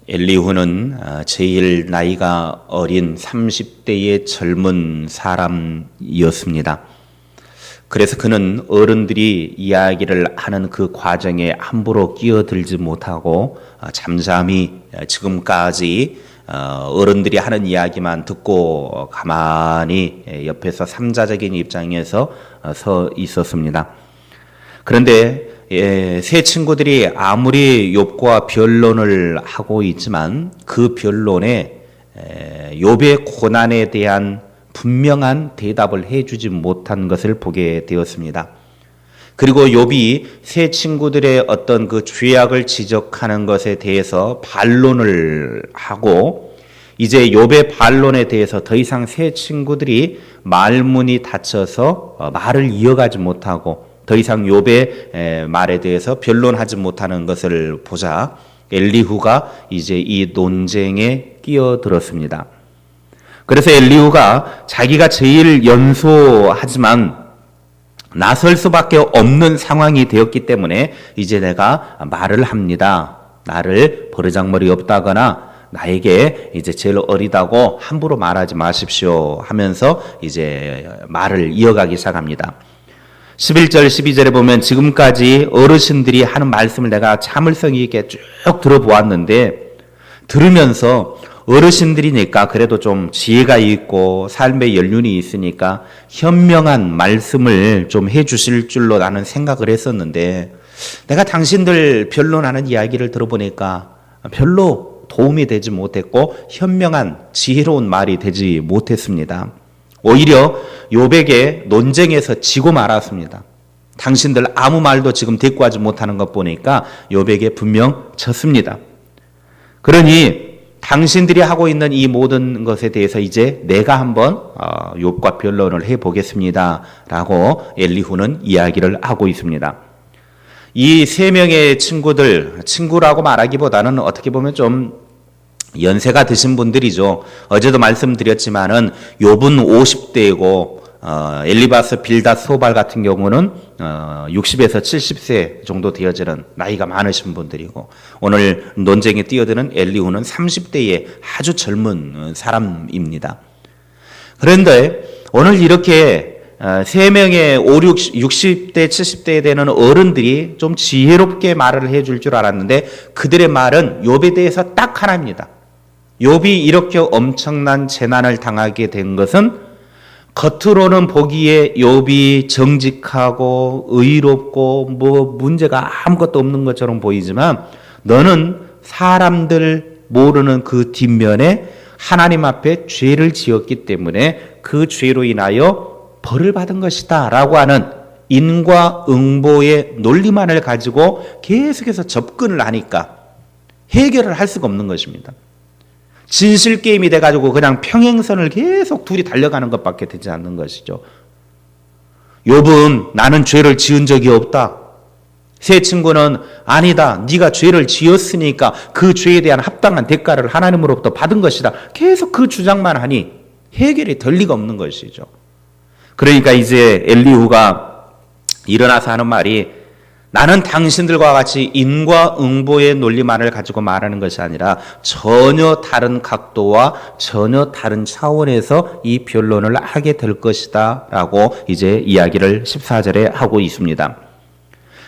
엘리후는 제일 나이가 어린 30대의 젊은 사람이었습니다. 그래서 그는 어른들이 이야기를 하는 그 과정에 함부로 끼어들지 못하고 잠잠히 지금까지 어른들이 하는 이야기만 듣고 가만히 옆에서 삼자적인 입장에서 서 있었습니다. 그런데 세 친구들이 아무리 욥과 변론을 하고 있지만 그 변론에 욥의 고난에 대한 분명한 대답을 해주지 못한 것을 보게 되었습니다. 그리고 욥이 세 친구들의 어떤 그 죄악을 지적하는 것에 대해서 반론을 하고 이제 욥의 반론에 대해서 더 이상 세 친구들이 말문이 닫혀서 말을 이어가지 못하고 더 이상 욥의 말에 대해서 변론하지 못하는 것을 보자 엘리후가 이제 이 논쟁에 끼어들었습니다. 그래서 엘리후가 자기가 제일 연소하지만 나설 수밖에 없는 상황이 되었기 때문에 이제 내가 말을 합니다. 나를 버르장머리 없다거나 나에게 이제 제일 어리다고 함부로 말하지 마십시오 하면서 이제 말을 이어가기 시작합니다. 11절 12절에 보면 지금까지 어르신들이 하는 말씀을 내가 참을성 있게 쭉 들어보았는데 들으면서 어르신들이니까 그래도 좀 지혜가 있고 삶의 연륜이 있으니까 현명한 말씀을 좀 해주실 줄로 나는 생각을 했었는데 내가 당신들 변론하는 이야기를 들어보니까 별로 도움이 되지 못했고 현명한 지혜로운 말이 되지 못했습니다. 오히려 욥에게 논쟁에서 지고 말았습니다. 당신들 아무 말도 지금 대꾸하지 못하는 것 보니까 욥에게 분명 졌습니다. 그러니 당신들이 하고 있는 이 모든 것에 대해서 이제 내가 한번 욥과 변론을 해보겠습니다 라고 엘리후는 이야기를 하고 있습니다. 이 세 명의 친구라고 말하기보다는 어떻게 보면 좀 연세가 드신 분들이죠. 어제도 말씀드렸지만은 욥은 50대이고 엘리바스, 빌닷, 소발 같은 경우는 60에서 70세 정도 되어지는 나이가 많으신 분들이고 오늘 논쟁에 뛰어드는 엘리후는 30대의 아주 젊은 사람입니다. 그런데 오늘 이렇게 세 명의 60대, 70대 되는 어른들이 좀 지혜롭게 말을 해줄 줄 알았는데 그들의 말은 욥에 대해서 딱 하나입니다. 욥이 이렇게 엄청난 재난을 당하게 된 것은 겉으로는 보기에 욥이 정직하고 의롭고 문제가 아무것도 없는 것처럼 보이지만 너는 사람들 모르는 그 뒷면에 하나님 앞에 죄를 지었기 때문에 그 죄로 인하여 벌을 받은 것이다 라고 하는 인과응보의 논리만을 가지고 계속해서 접근을 하니까 해결을 할 수가 없는 것입니다. 진실 게임이 돼가지고 그냥 평행선을 계속 둘이 달려가는 것밖에 되지 않는 것이죠. 욥은 나는 죄를 지은 적이 없다. 세 친구는 아니다. 네가 죄를 지었으니까 그 죄에 대한 합당한 대가를 하나님으로부터 받은 것이다. 계속 그 주장만 하니 해결이 될 리가 없는 것이죠. 그러니까 이제 엘리후가 일어나서 하는 말이 나는 당신들과 같이 인과응보의 논리만을 가지고 말하는 것이 아니라 전혀 다른 각도와 전혀 다른 차원에서 이 변론을 하게 될 것이다 라고 이제 이야기를 14절에 하고 있습니다.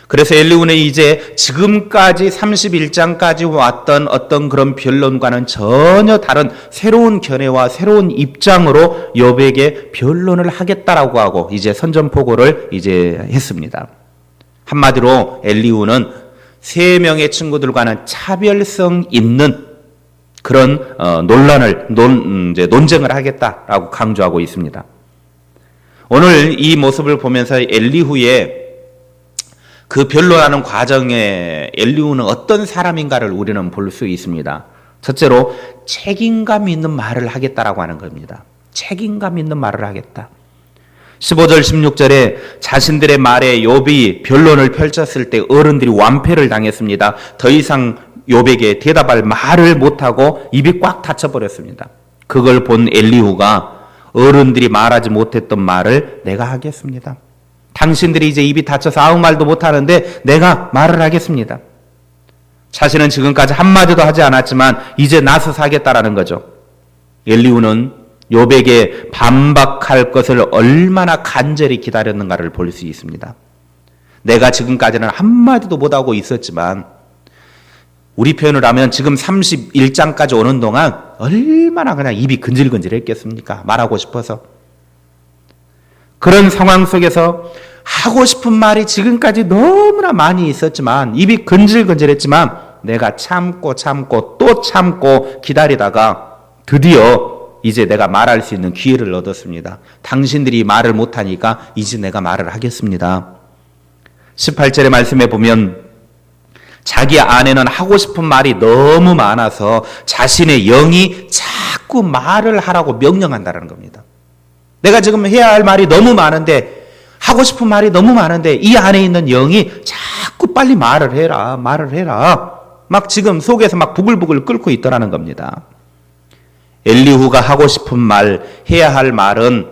그래서 엘리후는 이제 지금까지 31장까지 왔던 어떤 그런 변론과는 전혀 다른 새로운 견해와 새로운 입장으로 욥에게 변론을 하겠다라고 하고 이제 선전포고를 이제 했습니다. 한마디로 엘리후는 세 명의 친구들과는 차별성 있는 그런 논쟁을 하겠다라고 강조하고 있습니다. 오늘 이 모습을 보면서 엘리후의 그 변론하는 과정에 엘리후는 어떤 사람인가를 우리는 볼 수 있습니다. 첫째로 책임감 있는 말을 하겠다라고 하는 겁니다. 책임감 있는 말을 하겠다. 15절 16절에 자신들의 말에 욥이 변론을 펼쳤을 때 어른들이 완패를 당했습니다. 더 이상 욥에게 대답할 말을 못하고 입이 꽉 닫혀버렸습니다. 그걸 본 엘리후가 어른들이 말하지 못했던 말을 내가 하겠습니다. 당신들이 이제 입이 닫혀서 아무 말도 못하는데 내가 말을 하겠습니다. 자신은 지금까지 한마디도 하지 않았지만 이제 나서 사겠다라는 거죠. 엘리후는 욥에게 반박할 것을 얼마나 간절히 기다렸는가를 볼 수 있습니다. 내가 지금까지는 한마디도 못하고 있었지만 우리 표현을 하면 지금 31장까지 오는 동안 얼마나 그냥 입이 근질근질했겠습니까? 말하고 싶어서. 그런 상황 속에서 하고 싶은 말이 지금까지 너무나 많이 있었지만 입이 근질근질했지만 내가 참고 또 참고 기다리다가 드디어 이제 내가 말할 수 있는 기회를 얻었습니다. 당신들이 말을 못하니까 이제 내가 말을 하겠습니다. 18절의 말씀에 보면 자기 안에는 하고 싶은 말이 너무 많아서 자신의 영이 자꾸 말을 하라고 명령한다는 겁니다. 내가 지금 해야 할 말이 너무 많은데 하고 싶은 말이 너무 많은데 이 안에 있는 영이 자꾸 빨리 말을 해라. 막 지금 속에서 막 부글부글 끓고 있더라는 겁니다. 엘리후가 하고 싶은 말, 해야 할 말은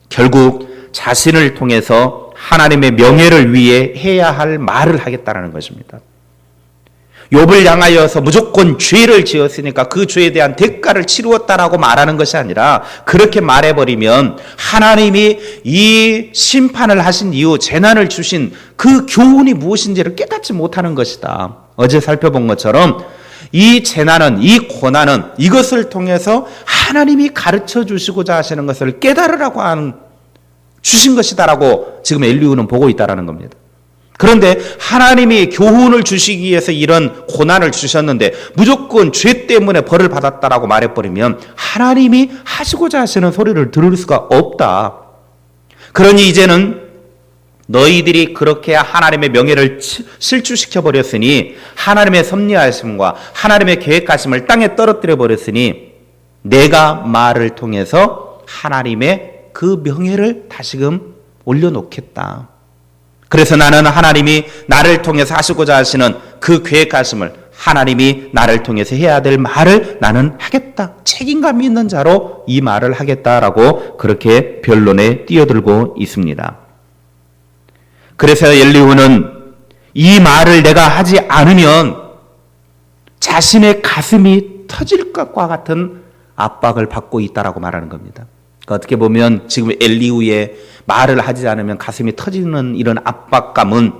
결국 자신을 통해서 하나님의 명예를 위해 해야 할 말을 하겠다는 것입니다. 욥을 향하여서 무조건 죄를 지었으니까 그 죄에 대한 대가를 치루었다라고 말하는 것이 아니라 그렇게 말해버리면 하나님이 이 심판을 하신 이후 재난을 주신 그 교훈이 무엇인지를 깨닫지 못하는 것이다. 어제 살펴본 것처럼 이 재난은, 이 고난은 이것을 통해서 하나님이 가르쳐 주시고자 하시는 것을 깨달으라고 주신 것이다라고 지금 엘리후는 보고 있다라는 겁니다. 그런데 하나님이 교훈을 주시기 위해서 이런 고난을 주셨는데 무조건 죄 때문에 벌을 받았다라고 말해버리면 하나님이 하시고자 하시는 소리를 들을 수가 없다. 그러니 이제는 너희들이 그렇게 하나님의 명예를 실추시켜버렸으니 하나님의 섭리하심과 하나님의 계획하심을 땅에 떨어뜨려 버렸으니 내가 말을 통해서 하나님의 그 명예를 다시금 올려놓겠다. 그래서 나는 하나님이 나를 통해서 하시고자 하시는 그 계획하심을 하나님이 나를 통해서 해야 될 말을 나는 하겠다. 책임감 있는 자로 이 말을 하겠다라고 그렇게 변론에 뛰어들고 있습니다. 그래서 엘리후는 이 말을 내가 하지 않으면 자신의 가슴이 터질 것과 같은 압박을 받고 있다라고 말하는 겁니다. 어떻게 보면 지금 엘리후의 말을 하지 않으면 가슴이 터지는 이런 압박감은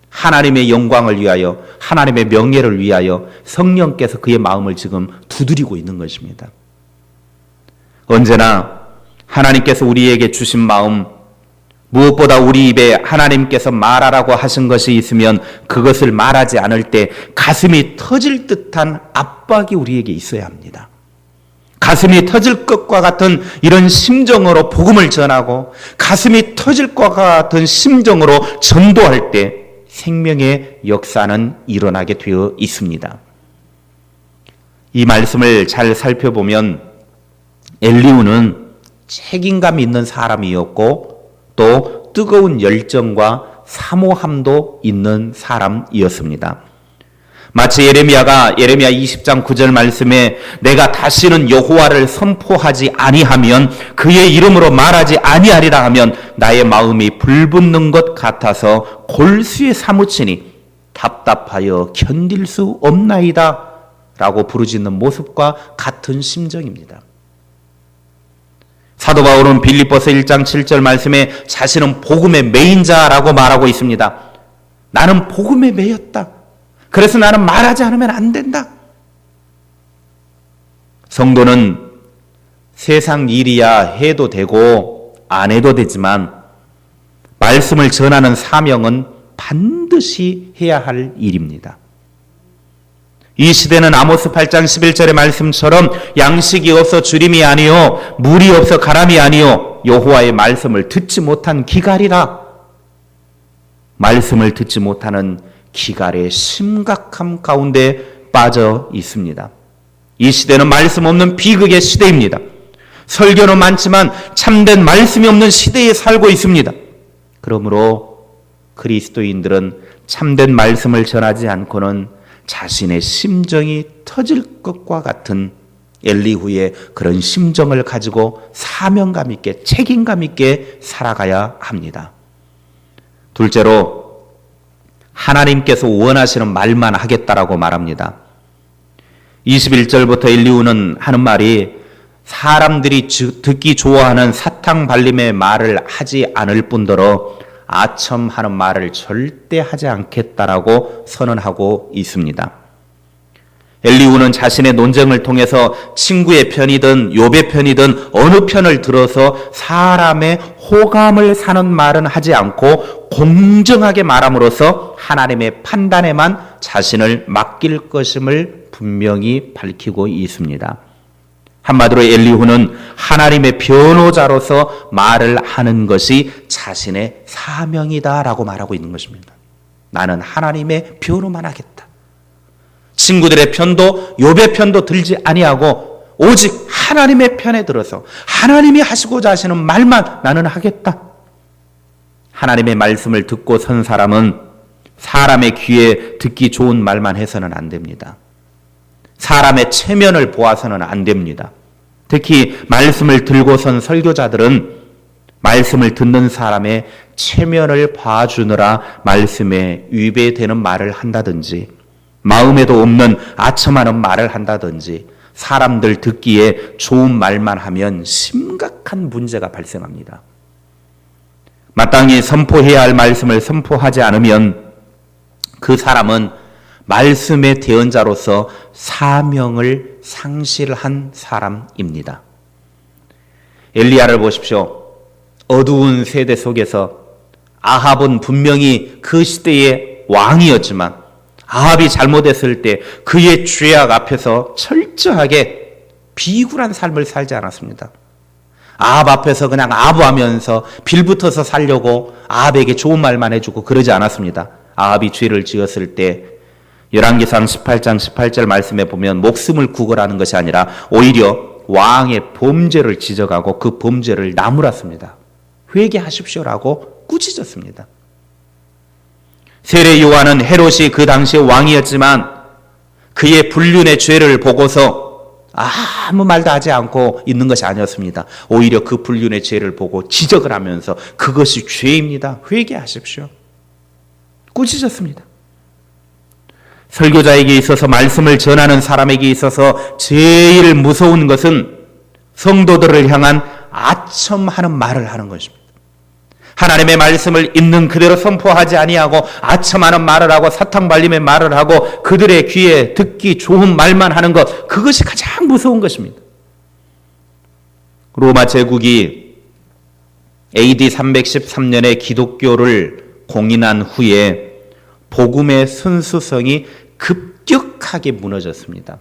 하나님의 영광을 위하여 하나님의 명예를 위하여 성령께서 그의 마음을 지금 두드리고 있는 것입니다. 언제나 하나님께서 우리에게 주신 마음 무엇보다 우리 입에 하나님께서 말하라고 하신 것이 있으면 그것을 말하지 않을 때 가슴이 터질 듯한 압박이 우리에게 있어야 합니다. 가슴이 터질 것과 같은 이런 심정으로 복음을 전하고 가슴이 터질 것과 같은 심정으로 전도할 때 생명의 역사는 일어나게 되어 있습니다. 이 말씀을 잘 살펴보면 엘리후는 책임감 있는 사람이었고 또 뜨거운 열정과 사모함도 있는 사람이었습니다. 마치 예레미야 20장 9절 말씀에 내가 다시는 여호와를 선포하지 아니하면 그의 이름으로 말하지 아니하리라 하면 나의 마음이 불붙는 것 같아서 골수에 사무치니 답답하여 견딜 수 없나이다 라고 부르짖는 모습과 같은 심정입니다. 사도 바울은 빌립보서 1장 7절 말씀에 자신은 복음의 매인 자라고 말하고 있습니다. 나는 복음에 매였다. 그래서 나는 말하지 않으면 안 된다. 성도는 세상 일이야 해도 되고 안 해도 되지만 말씀을 전하는 사명은 반드시 해야 할 일입니다. 이 시대는 아모스 8장 11절의 말씀처럼 양식이 없어 주림이 아니요 물이 없어 가람이 아니요 여호와의 말씀을 듣지 못한 기갈이라. 말씀을 듣지 못하는 기갈의 심각함 가운데 빠져 있습니다. 이 시대는 말씀 없는 비극의 시대입니다. 설교는 많지만 참된 말씀이 없는 시대에 살고 있습니다. 그러므로 그리스도인들은 참된 말씀을 전하지 않고는 자신의 심정이 터질 것과 같은 엘리후의 그런 심정을 가지고 사명감 있게 책임감 있게 살아가야 합니다. 둘째로 하나님께서 원하시는 말만 하겠다라고 말합니다. 21절부터 엘리후는 하는 말이 사람들이 듣기 좋아하는 사탕 발림의 말을 하지 않을 뿐더러 아첨하는 말을 절대 하지 않겠다라고 선언하고 있습니다. 엘리후는 자신의 논쟁을 통해서 친구의 편이든 욥의 편이든 어느 편을 들어서 사람의 호감을 사는 말은 하지 않고 공정하게 말함으로써 하나님의 판단에만 자신을 맡길 것임을 분명히 밝히고 있습니다. 한마디로 엘리후는 하나님의 변호자로서 말을 하는 것이 자신의 사명이다라고 말하고 있는 것입니다. 나는 하나님의 변호만 하겠다. 친구들의 편도 욥의 편도 들지 아니하고 오직 하나님의 편에 들어서 하나님이 하시고자 하시는 말만 나는 하겠다. 하나님의 말씀을 듣고 선 사람은 사람의 귀에 듣기 좋은 말만 해서는 안 됩니다. 사람의 체면을 보아서는 안 됩니다. 특히 말씀을 들고 선 설교자들은 말씀을 듣는 사람의 체면을 봐주느라 말씀에 위배되는 말을 한다든지 마음에도 없는 아첨하는 말을 한다든지 사람들 듣기에 좋은 말만 하면 심각한 문제가 발생합니다. 마땅히 선포해야 할 말씀을 선포하지 않으면 그 사람은 말씀의 대언자로서 사명을 상실한 사람입니다. 엘리야를 보십시오. 어두운 세대 속에서 아합은 분명히 그 시대의 왕이었지만 아합이 잘못했을 때 그의 죄악 앞에서 철저하게 비굴한 삶을 살지 않았습니다. 아합 앞에서 그냥 아부하면서 빌붙어서 살려고 아합에게 좋은 말만 해주고 그러지 않았습니다. 아합이 죄를 지었을 때 열왕기상 18장 18절 말씀에 보면 목숨을 구걸하는 것이 아니라 오히려 왕의 범죄를 지적하고 그 범죄를 나무랐습니다. 회개하십시오라고 꾸짖었습니다. 세례 요한은 헤롯이 그 당시에 왕이었지만 그의 불륜의 죄를 보고서 아무 말도 하지 않고 있는 것이 아니었습니다. 오히려 그 불륜의 죄를 보고 지적을 하면서 그것이 죄입니다. 회개하십시오. 꾸짖었습니다. 설교자에게 있어서 말씀을 전하는 사람에게 있어서 제일 무서운 것은 성도들을 향한 아첨하는 말을 하는 것입니다. 하나님의 말씀을 있는 그대로 선포하지 아니하고 아첨하는 말을 하고 사탕발림의 말을 하고 그들의 귀에 듣기 좋은 말만 하는 것, 그것이 가장 무서운 것입니다. 로마 제국이 AD 313년에 기독교를 공인한 후에 복음의 순수성이 급격하게 무너졌습니다.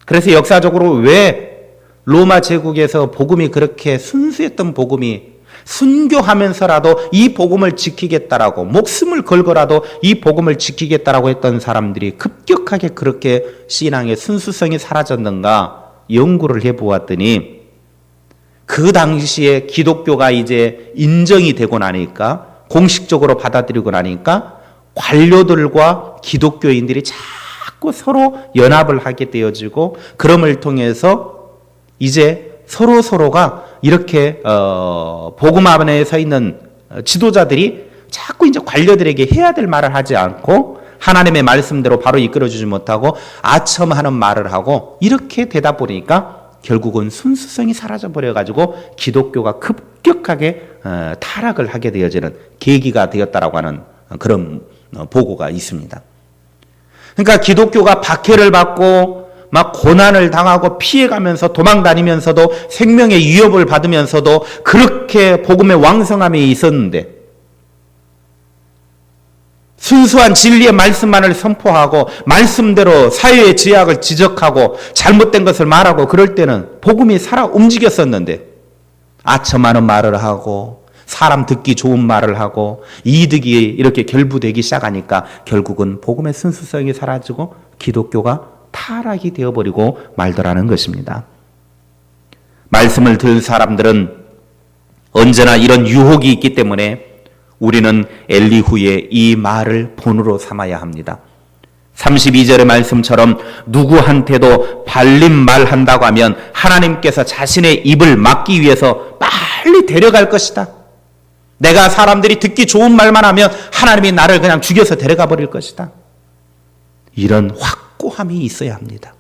그래서 역사적으로 왜 로마 제국에서 복음이 그렇게 순수했던 복음이 순교하면서라도 이 복음을 지키겠다라고 목숨을 걸고라도 이 복음을 지키겠다라고 했던 사람들이 급격하게 그렇게 신앙의 순수성이 사라졌는가 연구를 해보았더니 그 당시에 기독교가 이제 인정이 되고 나니까 공식적으로 받아들이고 나니까 관료들과 기독교인들이 자꾸 서로 연합을 하게 되어지고 그럼을 통해서 이제 서로가 이렇게 복음 안에 서 있는 지도자들이 자꾸 이제 관료들에게 해야 될 말을 하지 않고 하나님의 말씀대로 바로 이끌어주지 못하고 아첨하는 말을 하고 이렇게 되다 보니까 결국은 순수성이 사라져 버려가지고 기독교가 급격하게 타락을 하게 되어지는 계기가 되었다라고 하는 그런 보고가 있습니다. 그러니까 기독교가 박해를 받고 막 고난을 당하고 피해가면서 도망다니면서도 생명의 위협을 받으면서도 그렇게 복음의 왕성함이 있었는데 순수한 진리의 말씀만을 선포하고 말씀대로 사회의 죄악을 지적하고 잘못된 것을 말하고 그럴 때는 복음이 살아 움직였었는데 아첨하는 말을 하고 사람 듣기 좋은 말을 하고 이득이 이렇게 결부되기 시작하니까 결국은 복음의 순수성이 사라지고 기독교가 타락이 되어버리고 말더라는 것입니다. 말씀을 들은 사람들은 언제나 이런 유혹이 있기 때문에 우리는 엘리후의 이 말을 본으로 삼아야 합니다. 32절의 말씀처럼 누구한테도 발림 말한다고 하면 하나님께서 자신의 입을 막기 위해서 빨리 데려갈 것이다. 내가 사람들이 듣기 좋은 말만 하면 하나님이 나를 그냥 죽여서 데려가 버릴 것이다. 이런 확고함이 있어야 합니다.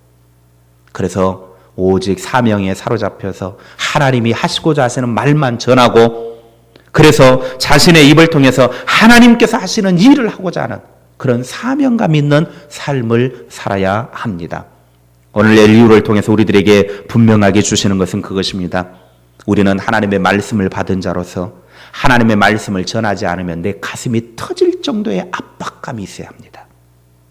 그래서 오직 사명에 사로잡혀서 하나님이 하시고자 하시는 말만 전하고, 그래서 자신의 입을 통해서 하나님께서 하시는 일을 하고자 하는 그런 사명감 있는 삶을 살아야 합니다. 오늘 엘리후를 통해서 우리들에게 분명하게 주시는 것은 그것입니다. 우리는 하나님의 말씀을 받은 자로서 하나님의 말씀을 전하지 않으면 내 가슴이 터질 정도의 압박감이 있어야 합니다.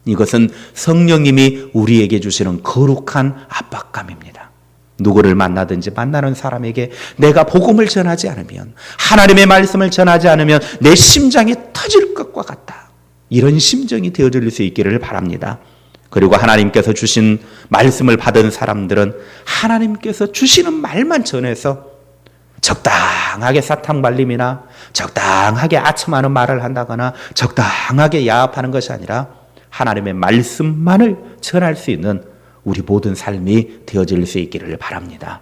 이것은 성령님이 우리에게 주시는 거룩한 압박감입니다. 누구를 만나든지 만나는 사람에게 내가 복음을 전하지 않으면, 하나님의 말씀을 전하지 않으면 내 심장이 터질 것과 같다. 이런 심정이 되어질 수 있기를 바랍니다. 그리고 하나님께서 주신 말씀을 받은 사람들은 하나님께서 주시는 말만 전해서 적당하게 사탕발림이나 적당하게 아첨하는 말을 한다거나 적당하게 야합하는 것이 아니라 하나님의 말씀만을 전할 수 있는 우리 모든 삶이 되어질 수 있기를 바랍니다.